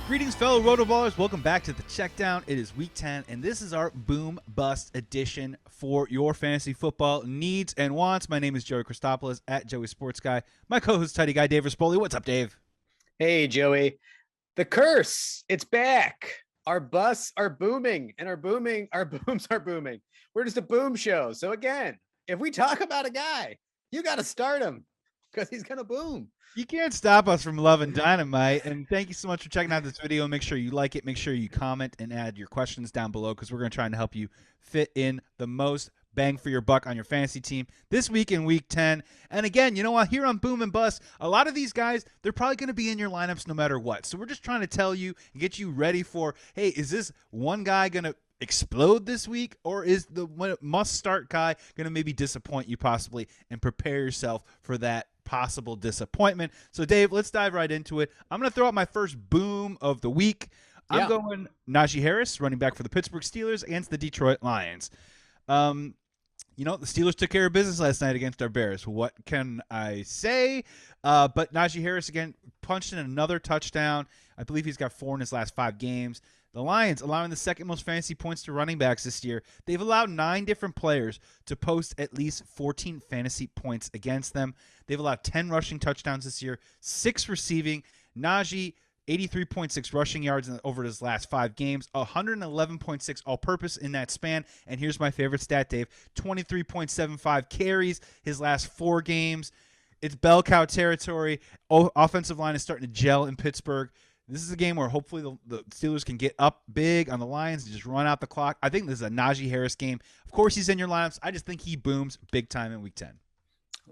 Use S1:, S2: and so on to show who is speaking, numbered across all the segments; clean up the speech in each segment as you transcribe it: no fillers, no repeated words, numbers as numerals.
S1: Greetings, fellow RotoBallers. Welcome back to the Checkdown. It is Week 10, and this is our Boom Bust edition for your fantasy football needs and wants. My name is Joey Christopoulos at Joey Sports Guy. My co-host, Tidy Guy, Dave Rispoli. What's up, Dave?
S2: Hey, Joey. The curse, it's back. Our busts are booming, and our booms are booming. We're just a boom show. So again, if we talk about a guy, you got to start him because he's going to boom.
S1: You can't stop us from loving Dynamite, and thank you so much for checking out this video. Make sure you like it. Make sure you comment and add your questions down below because we're going to try and help you fit in the most bang for your buck on your fantasy team this week in Week 10. And again, you know what? Here on Boom and Bust, a lot of these guys, they're probably going to be in your lineups no matter what. So we're just trying to tell you and get you ready for, hey, is this one guy going to explode this week, or is the must-start guy going to maybe disappoint you possibly, and prepare yourself for that possible disappointment? So Dave, let's dive right into it. I'm going to throw out my first boom of the week. I'm going Najee Harris, running back for the Pittsburgh Steelers against the Detroit Lions. You know, the Steelers took care of business last night against our Bears. What can I say? But Najee Harris, again, punched in another touchdown. I believe he's got 4 in his last 5 games. The Lions, allowing the second most fantasy points to running backs this year. They've allowed 9 different players to post at least 14 fantasy points against them. They've allowed 10 rushing touchdowns this year, 6 receiving. Najee, 83.6 rushing yards over his last 5 games, 111.6 all-purpose in that span. And here's my favorite stat, Dave, 23.75 carries his last 4 games. It's bell cow territory. Offensive line is starting to gel in Pittsburgh. This is a game where hopefully the Steelers can get up big on the Lions and just run out the clock. I think this is a Najee Harris game. Of course, he's in your lineups. I just think he booms big time in Week 10.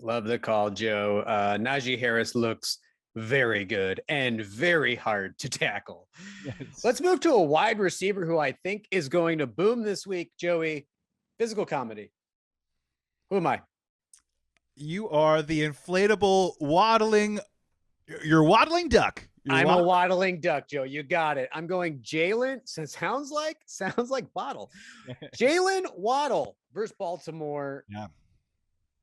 S2: Love the call, Joe. Najee Harris looks very good and very hard to tackle. Yes. Let's move to a wide receiver who I think is going to boom this week, Joey. Physical comedy. Who am I?
S1: You are the inflatable waddling. You're waddling duck.
S2: I'm a waddling duck, Joe. You got it. I'm going Jalen. Sounds like Bottle. Jalen Waddle versus Baltimore.
S1: Yeah.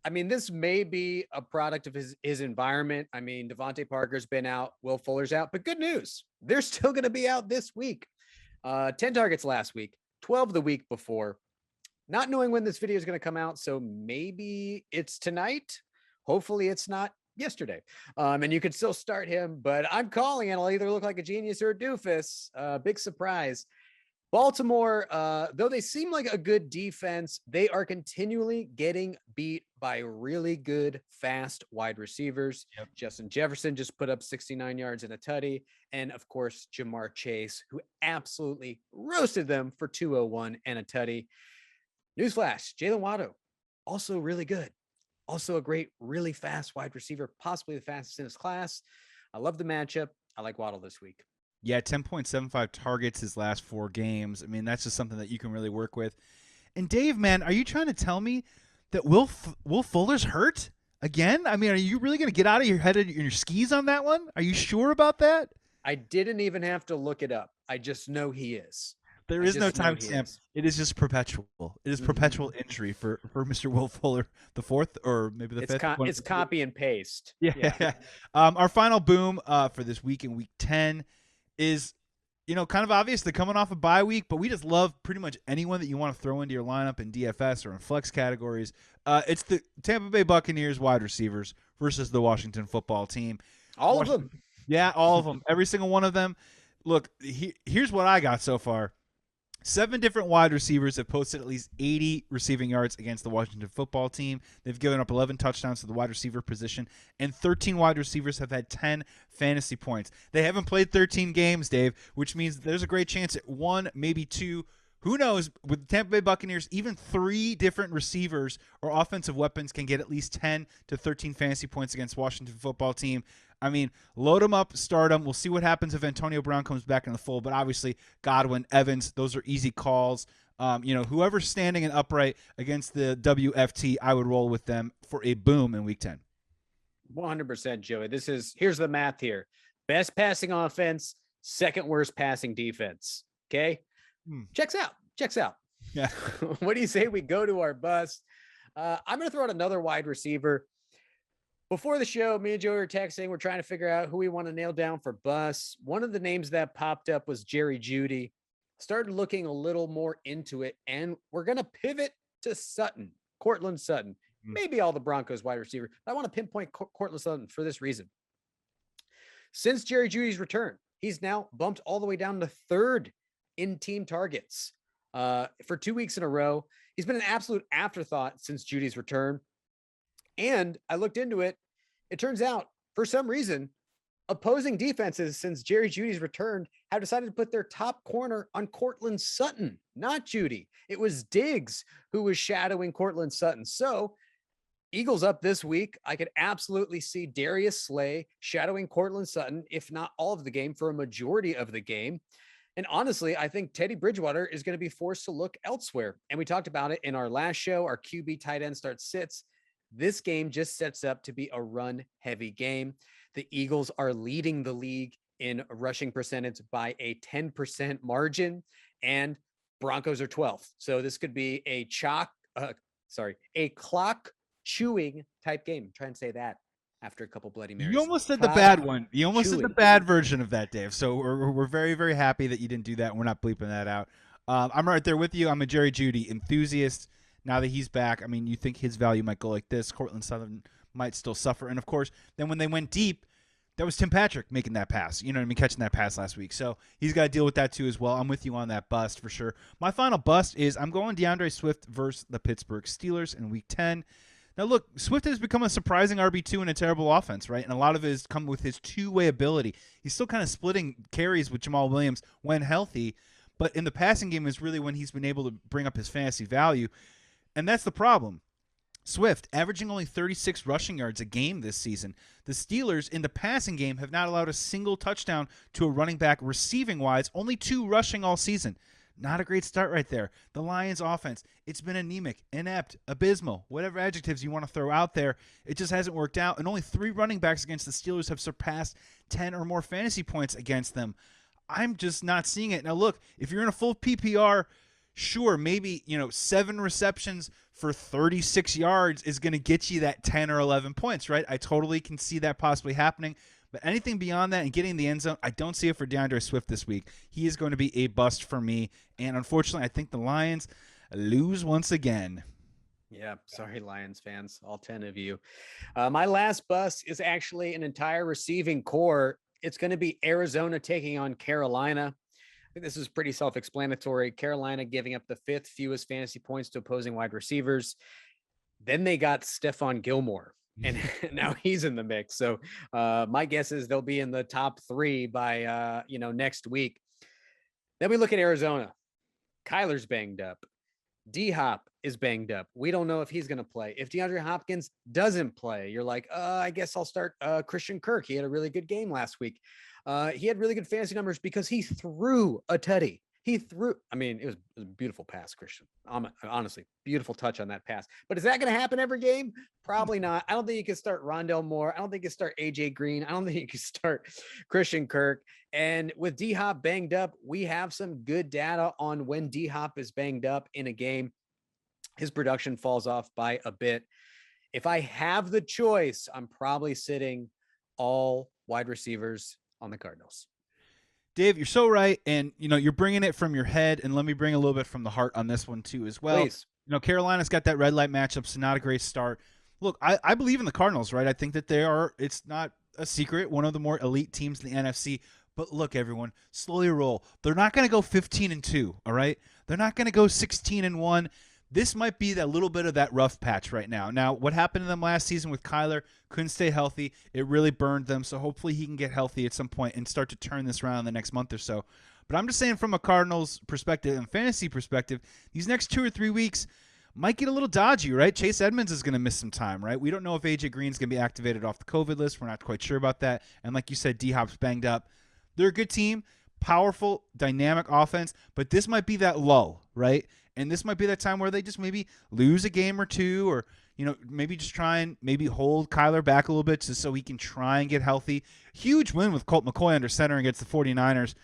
S2: I mean, this may be a product of his environment. I mean, Devontae Parker's been out, Will Fuller's out, but good news. They're still going to be out this week. 10 targets last week, 12 the week before. Not knowing when this video is going to come out, so maybe it's tonight. Hopefully it's not yesterday. And you could still start him, but I'm calling it. I'll either look like a genius or a doofus. Big surprise. Baltimore, though they seem like a good defense, they are continually getting beat by really good, fast wide receivers. Yep. Justin Jefferson just put up 69 yards and a tutty. And of course, Jamar Chase, who absolutely roasted them for 201 and a tutty. Newsflash, Jalen Waddle, also really good. Also a great, really fast wide receiver, possibly the fastest in his class. I love the matchup. I like Waddle this week.
S1: Yeah, 10.75 targets his last 4 games. I mean, that's just something that you can really work with. And Dave, man, are you trying to tell me that Will Fuller's hurt again? I mean, are you really going to get out of your head and your skis on that one? Are you sure about that?
S2: I didn't even have to look it up. I just know he is.
S1: There is no timestamp. It is just perpetual. It is perpetual injury for Mr. Will Fuller, the 4th or maybe the 5th.
S2: It's copy and paste.
S1: Yeah. Our final boom for this week in Week 10 is, you know, kind of obvious. They're coming off a bye week, but we just love pretty much anyone that you want to throw into your lineup in DFS or in flex categories. It's the Tampa Bay Buccaneers wide receivers versus the Washington football team.
S2: All of them.
S1: Yeah, all of them. Every single one of them. Look, here's what I got so far. 7 different wide receivers have posted at least 80 receiving yards against the Washington football team. They've given up 11 touchdowns to the wide receiver position, and 13 wide receivers have had 10 fantasy points. They haven't played 13 games, Dave, which means there's a great chance at 1, maybe 2. Who knows, with the Tampa Bay Buccaneers, even 3 different receivers or offensive weapons can get at least 10 to 13 fantasy points against Washington football team. I mean, load them up, start them. We'll see what happens if Antonio Brown comes back in the fold. But obviously, Godwin, Evans, those are easy calls. You know, whoever's standing and upright against the WFT, I would roll with them for a boom in Week 10.
S2: 100%, Joey. Here's the math here. Best passing offense, second worst passing defense. Okay? Checks out.
S1: Yeah.
S2: What do you say we go to our bust? I'm going to throw out another wide receiver. Before the show, me and Joey were texting. We're trying to figure out who we want to nail down for bus. One of the names that popped up was Jerry Jeudy. Started looking a little more into it, and we're going to pivot to Sutton, Cortland Sutton. Maybe all the Broncos wide receiver. I want to pinpoint Cortland Sutton for this reason. Since Jerry Jeudy's return, he's now bumped all the way down to third in team targets for 2 weeks in a row. He's been an absolute afterthought since Jeudy's return. And I looked into it. It turns out, for some reason, opposing defenses since Jerry Jeudy's returned have decided to put their top corner on Cortland Sutton, not Jeudy. It was Diggs who was shadowing Cortland Sutton. So Eagles up this week. I could absolutely see Darius Slay shadowing Cortland Sutton, if not all of the game, for a majority of the game. And honestly, I think Teddy Bridgewater is going to be forced to look elsewhere. And we talked about it in our last show, our QB tight end start sits. This game just sets up to be a run-heavy game. The Eagles are leading the league in rushing percentage by a 10% margin, and Broncos are 12th. So this could be a clock chewing type game. Try and say that after a couple Bloody Marys.
S1: You almost said the bad one. You almost said the bad version of that, Dave. So we're very, very happy that you didn't do that. We're not bleeping that out. I'm right there with you. I'm a Jerry Jeudy enthusiast. Now that he's back, I mean, you think his value might go like this. Cortland Sutton might still suffer. And, of course, then when they went deep, that was Tim Patrick making that pass. You know what I mean? Catching that pass last week. So he's got to deal with that too as well. I'm with you on that bust for sure. My final bust is I'm going DeAndre Swift versus the Pittsburgh Steelers in Week 10. Now, look, Swift has become a surprising RB2 in a terrible offense, right? And a lot of it has come with his two-way ability. He's still kind of splitting carries with Jamal Williams when healthy, but in the passing game is really when he's been able to bring up his fantasy value. And that's the problem. Swift averaging only 36 rushing yards a game this season. The Steelers in the passing game have not allowed a single touchdown to a running back receiving-wise, only 2 rushing all season. Not a great start right there. The Lions offense, it's been anemic, inept, abysmal, whatever adjectives you want to throw out there. It just hasn't worked out. And only 3 running backs against the Steelers have surpassed 10 or more fantasy points against them. I'm just not seeing it. Now, look, if you're in a full PPR, sure, maybe 7 receptions for 36 yards is going to get you that 10 or 11 points, right? I totally can see that possibly happening. But anything beyond that and getting in the end zone, I don't see it for DeAndre Swift this week. He is going to be a bust for me. And unfortunately, I think the Lions lose once again.
S2: Yeah, sorry, Lions fans, all 10 of you. My last bust is actually an entire receiving core. It's going to be Arizona taking on Carolina. I think this is pretty self-explanatory. Carolina giving up the 5th fewest fantasy points to opposing wide receivers. Then they got Stephon Gilmore, and now he's in the mix. So my guess is they'll be in the top 3 by, next week. Then we look at Arizona. Kyler's banged up. D-Hop is banged up. We don't know if he's going to play. If DeAndre Hopkins doesn't play, you're like, I guess I'll start Christian Kirk. He had a really good game last week. He had really good fantasy numbers because he threw a tutty. It was a beautiful pass, Christian. Honestly, beautiful touch on that pass. But is that going to happen every game? Probably not. I don't think you can start Rondell Moore. I don't think you can start AJ Green. I don't think you can start Christian Kirk. And with D-Hop banged up, we have some good data on when D-Hop is banged up in a game. His production falls off by a bit. If I have the choice, I'm probably sitting all wide receivers on the Cardinals.
S1: Dave, you're so right, and you're bringing it from your head, and let me bring a little bit from the heart on this one too as well.
S2: Please.
S1: Carolina's got that red light matchup, so not a great start. Look, I believe in the Cardinals, right? I think that they are. It's not a secret, one of the more elite teams in the NFC. But look, everyone, slowly roll. They're not going to go 15-2, all right? They're not going to go 16-1. This might be that little bit of that rough patch right now. Now, what happened to them last season with Kyler, couldn't stay healthy. It really burned them, so hopefully he can get healthy at some point and start to turn this around in the next month or so. But I'm just saying from a Cardinals perspective and fantasy perspective, these next 2 or 3 weeks might get a little dodgy, right? Chase Edmonds is going to miss some time, right? We don't know if AJ Green's going to be activated off the COVID list. We're not quite sure about that. And like you said, D-Hop's banged up. They're a good team, powerful, dynamic offense, but this might be that lull, right? And this might be that time where they just maybe lose a game or 2 or, maybe just try and maybe hold Kyler back a little bit just so he can try and get healthy. Huge win with Colt McCoy under center against the 49ers.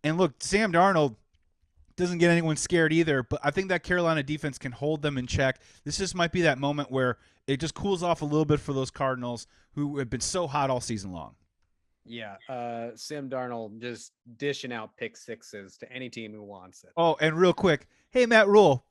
S1: And look, Sam Darnold doesn't get anyone scared either, but I think that Carolina defense can hold them in check. This just might be that moment where It just cools off a little bit for those Cardinals who have been so hot all season long.
S2: Yeah, Sam Darnold just dishing out pick sixes to any team who wants it.
S1: Oh, and real quick, hey Matt Rule,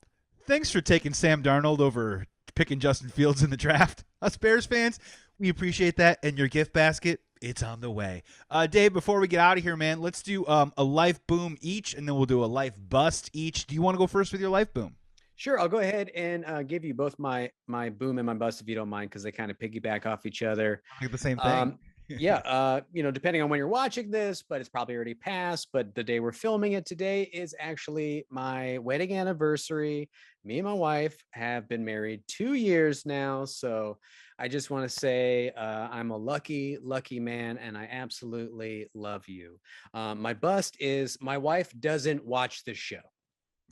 S1: thanks for taking Sam Darnold over picking Justin Fields in the draft. Us Bears fans, we appreciate that, and your gift basket, it's on the way. Dave, before we get out of here, man, let's do a life boom each, and then we'll do a life bust each. Do you want to go first with your life boom?
S2: Sure, I'll go ahead and give you both my boom and my bust if you don't mind, because they kind of piggyback off each other.
S1: Like the same thing.
S2: Yeah, depending on when you're watching this, but it's probably already passed. But the day we're filming it today is actually my wedding anniversary. Me and my wife have been married 2 years now. So I just want to say I'm a lucky, lucky man, and I absolutely love you. My bust is my wife doesn't watch the show.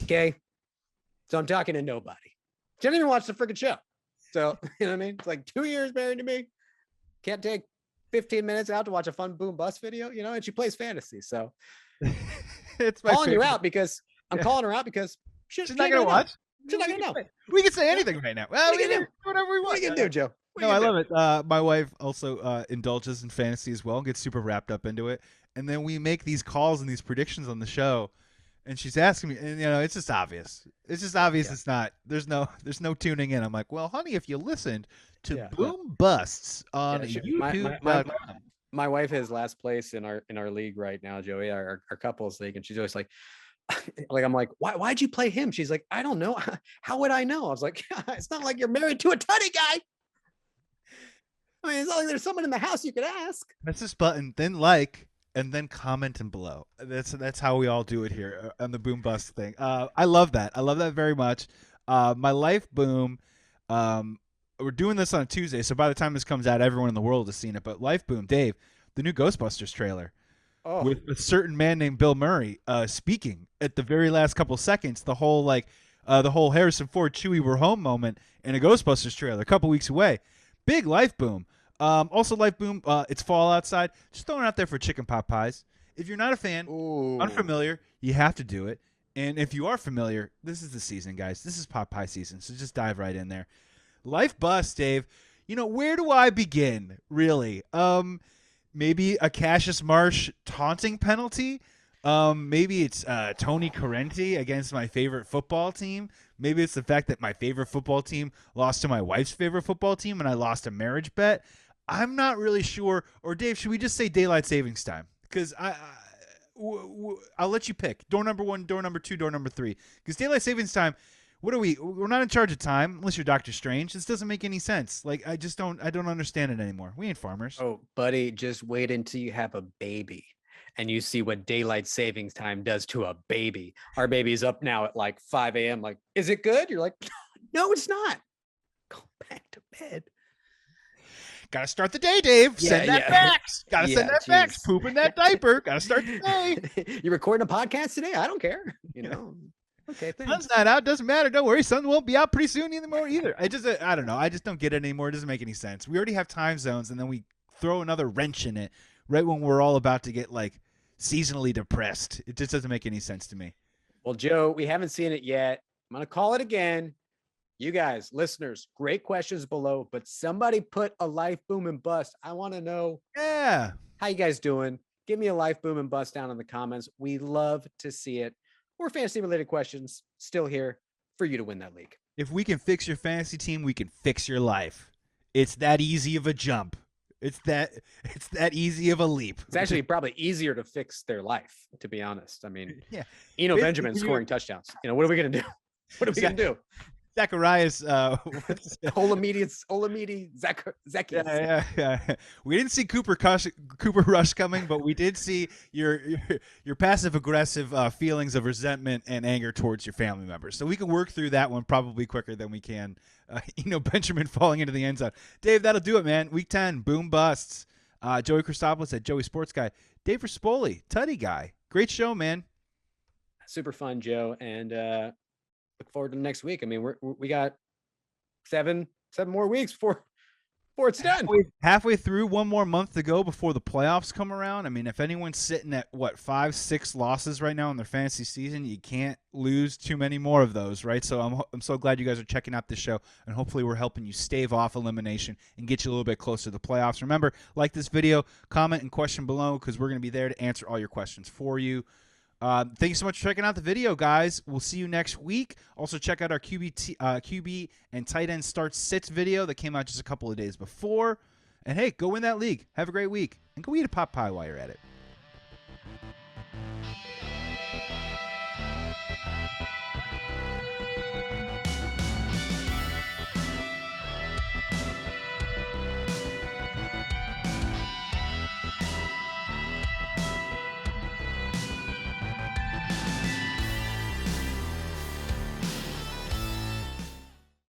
S2: Okay. So I'm talking to nobody. She doesn't even watch the freaking show. So, you know what I mean? It's like 2 years married to me. Can't take 15 minutes out to watch a fun boom bust video, and she plays fantasy. So
S1: It's my
S2: calling you
S1: favorite.
S2: out because I'm calling her out because
S1: She's not going to watch.
S2: She's not going to know.
S1: We can say anything right now. Well,
S2: What are you
S1: we
S2: gonna
S1: can do whatever we want.
S2: What are you going to do, Joe?
S1: No, I love it. My wife also indulges in fantasy as well, gets super wrapped up into it. And then we make these calls and these predictions on the show. And she's asking me, and it's just obvious. It's just obvious.
S2: Yeah.
S1: It's not. There's no tuning in. I'm like, well, honey, if you listened to
S2: Yeah.
S1: Boom Busts on YouTube,
S2: My wife has last place in our league right now, Joey, our couples league, and she's always like, I'm like, why'd you play him? She's like, I don't know. How would I know? I was like, it's not like you're married to a tutty guy. I mean, it's not like there's someone in the house you could ask.
S1: Press this button, then like, and then comment and below. That's how we all do it here on the Boom Bust thing. I love that. I love that very much. My life boom. We're doing this on a Tuesday, so by the time this comes out, everyone in the world has seen it. But life boom, Dave, the new Ghostbusters trailer with a certain man named Bill Murray speaking at the very last couple seconds. The whole Harrison Ford Chewie we're home moment in a Ghostbusters trailer, a couple weeks away. Big life boom. Also, life boom. It's fall outside. Just throwing it out there for chicken pot pies. If you're not a fan, unfamiliar, you have to do it. And if you are familiar, this is the season, guys. This is pot pie season. So just dive right in there. Life bust, Dave. Where do I begin? Really? Maybe a Cassius Marsh taunting penalty. Maybe it's Tony Correnti against my favorite football team. Maybe it's the fact that my favorite football team lost to my wife's favorite football team and I lost a marriage bet. I'm not really sure. Or Dave, should we just say daylight savings time? Because I'll let you pick. Door number 1, door number 2, door number 3. Because daylight savings time, what are we? We're not in charge of time unless you're Doctor Strange. This doesn't make any sense. Like I don't understand it anymore. We ain't farmers.
S2: Oh, buddy, just wait until you have a baby and you see what daylight savings time does to a baby. Our baby's up now at like 5 a.m. Like, is it good? You're like, no, it's not. Go back to bed.
S1: Gotta start the day, Dave. Send that fax. Gotta send that fax. Poop in that diaper. Gotta start the day.
S2: You recording a podcast today? I don't care. Okay, thanks.
S1: Sun's not out. Doesn't matter. Don't worry. Sun won't be out pretty soon anymore either. I don't know. I just don't get it anymore. It doesn't make any sense. We already have time zones, and then we throw another wrench in it right when we're all about to get like seasonally depressed. It just doesn't make any sense to me.
S2: Well, Joe, we haven't seen it yet. I'm gonna call it again. You guys, listeners, great questions below, but somebody put a life boom and bust. I want to know how you guys doing. Give me a life boom and bust down in the comments. We love to see it. Or fantasy related questions still here for you to win that league.
S1: If we can fix your fantasy team, we can fix your life. It's that easy of a jump. It's that easy of a leap.
S2: It's actually probably easier to fix their life, to be honest. I mean, Benjamin scoring touchdowns. What are we gonna do? What are we gonna do?
S1: Zacharias,
S2: Olamide Zeki.
S1: Yeah. We didn't see Cooper Rush coming, but we did see your passive aggressive feelings of resentment and anger towards your family members. So we can work through that one probably quicker than we can, Benjamin falling into the end zone. Dave, that'll do it, man. Week 10, boom busts. Joey Christopoulos at Joey Sports Guy. Dave Rispoli, Tutty Guy. Great show, man.
S2: Super fun, Joe, and look forward to next week. I mean, we got seven more weeks before before it's done.
S1: Halfway through, one more month to go before the playoffs come around. I mean, if anyone's sitting at what 5, 6 losses right now in their fantasy season, you can't lose too many more of those, right? So I'm so glad you guys are checking out this show, and hopefully we're helping you stave off elimination and get you a little bit closer to the playoffs. Remember, like this video, comment and question below because we're going to be there to answer all your questions for you. Thank you so much for checking out the video, guys. We'll see you next week. Also, check out our QB and tight end start sits video that came out just a couple of days before. And hey, go win that league. Have a great week. And go eat a pot pie while you're at it.